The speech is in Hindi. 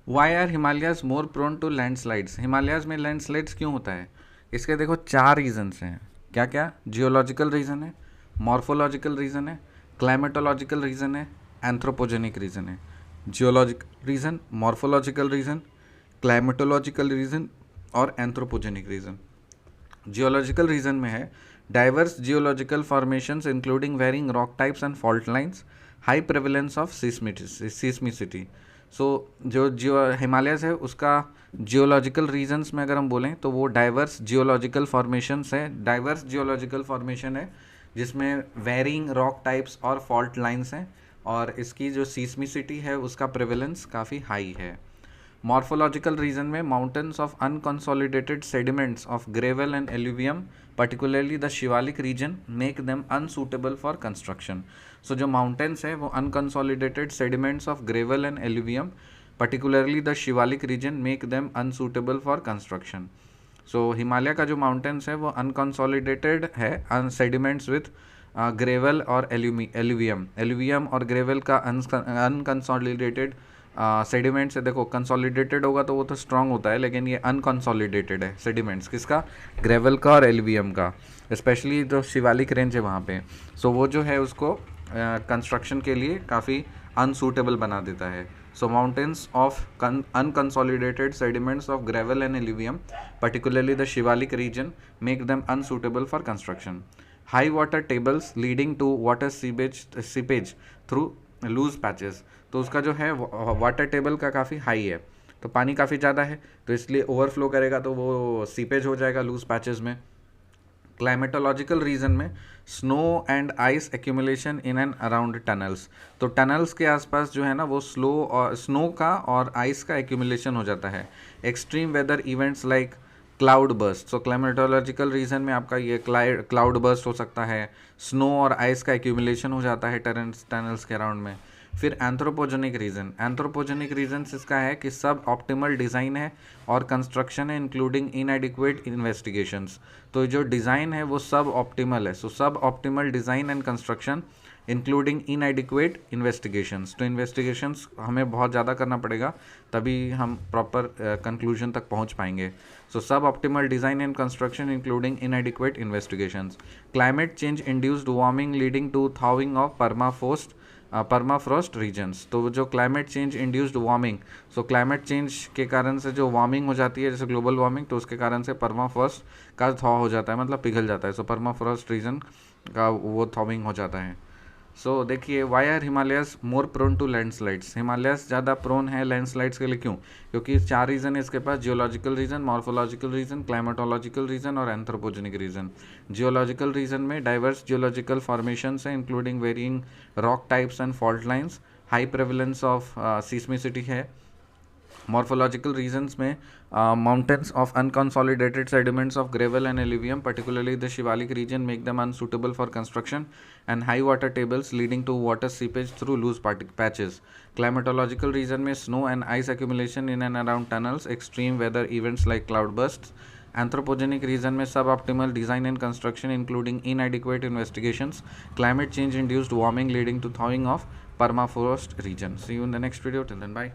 Y are Himalayas more prone to landslides? Himalayas में लैंडस्लाइड्स क्यों होता है? इसके देखो 4 रीजन्स हैं। क्या क्या? जियोलॉजिकल रीज़न है, मॉर्फोलॉजिकल रीज़न है, क्लाइमेटोलॉजिकल रीज़न है, एंथ्रोपोजेनिक रीज़न है। Geological reason, morphological reason, climatological reason और एंथ्रोपोजेनिक रीज़न। जियोलॉजिकल रीज़न में है diverse geological formations including varying rock types and fault lines, high prevalence of seismicity. So जो हिमालयस है उसका जियोलॉजिकल रीजन्स में अगर हम बोलें तो वो डाइवर्स जियोलॉजिकल फॉर्मेशंस है, डाइवर्स जियोलॉजिकल फॉर्मेशन है जिसमें वेरिंग रॉक टाइप्स और फॉल्ट लाइन्स हैं, और इसकी जो सीस्मिसिटी है उसका प्रेवलेंस काफ़ी हाई है। मॉर्फोलॉजिकल रीजन में mountains of unconsolidated sediments of gravel and alluvium particularly the Shivalik region make them unsuitable for construction. So जो mountains है वो unconsolidated sediments of gravel and alluvium particularly the Shivalik region make them unsuitable for construction. So Himalaya का जो mountains है वो unconsolidated है sediments with ग्रेवल और एल्यूवियम और ग्रेवल का अनकंसोलिडेटेड सेडिमेंट्स है। देखो कंसोलिडेटेड होगा तो वो तो स्ट्रांग होता है, लेकिन ये अनकंसोलिडेटेड है सेडिमेंट्स, किसका? ग्रेवल का और एल्यूवियम का, स्पेशली जो शिवालिक रेंज है वहाँ पे। सो वो जो है उसको कंस्ट्रक्शन के लिए काफ़ी अनसूटेबल बना देता है। So mountains of unconsolidated sediments of gravel and alluvium particularly the Shivalik region make them unsuitable for construction. High water tables leading to water seepage through loose patches, तो उसका जो है वाटर टेबल का काफ़ी हाई है, तो पानी काफ़ी ज़्यादा है तो इसलिए ओवरफ्लो करेगा तो वो सीपेज हो जाएगा लूज पैचेस में। क्लाइमेटोलॉजिकल रीजन में snow and ice accumulation in and around tunnels, तो टनल्स के आसपास जो है ना वो स्नो का और आइस का एक्यूमुलेशन हो जाता है। Extreme weather events like cloudburst, so climatological reason में आपका ये क्लाउड बर्स्ट हो सकता है, स्नो और आइस का एक्यूमुलेशन हो जाता है टनल्स के अराउंड में। फिर एंथ्रोपोजेनिक रीजन इसका है कि सब ऑप्टिमल डिज़ाइन है और कंस्ट्रक्शन है इंक्लूडिंग इनएडिक्वेट इन्वेस्टिगेशंस, तो जो डिज़ाइन है वो सब ऑप्टिमल है। सो suboptimal design and construction including inadequate investigations, तो इन्वेस्टिगेशंस हमें बहुत ज़्यादा करना पड़ेगा तभी हम प्रॉपर कंक्लूजन तक पहुंच पाएंगे। So suboptimal design and construction including inadequate investigations. Climate change induced warming leading to thawing of permafrost regions, तो जो climate change induced warming, so climate change के कारण से जो वार्मिंग हो जाती है जैसे ग्लोबल वार्मिंग, तो उसके कारण से परमाफ्रॉस्ट का थॉ हो जाता है, मतलब पिघल जाता है। सो परमाफ्रॉस्ट रीजन का वो थॉविंग हो जाता है। सो देखिए why are Himalayas more prone to landslides? Himalayas ज़्यादा प्रोन है लैंडस्लाइड्स के लिए, क्यों? क्योंकि 4 रीज़न है इसके पास, geological reason, morphological reason, climatological reason और एंथ्रोपोजेनिक रीज़न। जियोलॉजिकल रीज़न में डाइवर्स जियोलॉजिकल फॉर्मेशंस हैं including varying rock types and fault lines, high prevalence of seismicity है। मॉर्फोलॉजिकल रीजन्स में mountains of unconsolidated sediments of gravel and alluvium particularly the Shivalik region make them unsuitable for construction, and high water tables leading to water seepage through loose patches. Climatological region में snow and ice accumulation in and around tunnels, extreme weather events like cloud bursts. Anthropogenic region में suboptimal design and construction including inadequate investigations, climate change induced warming leading to thawing of permafrost region. See you in the next video. Till then, bye.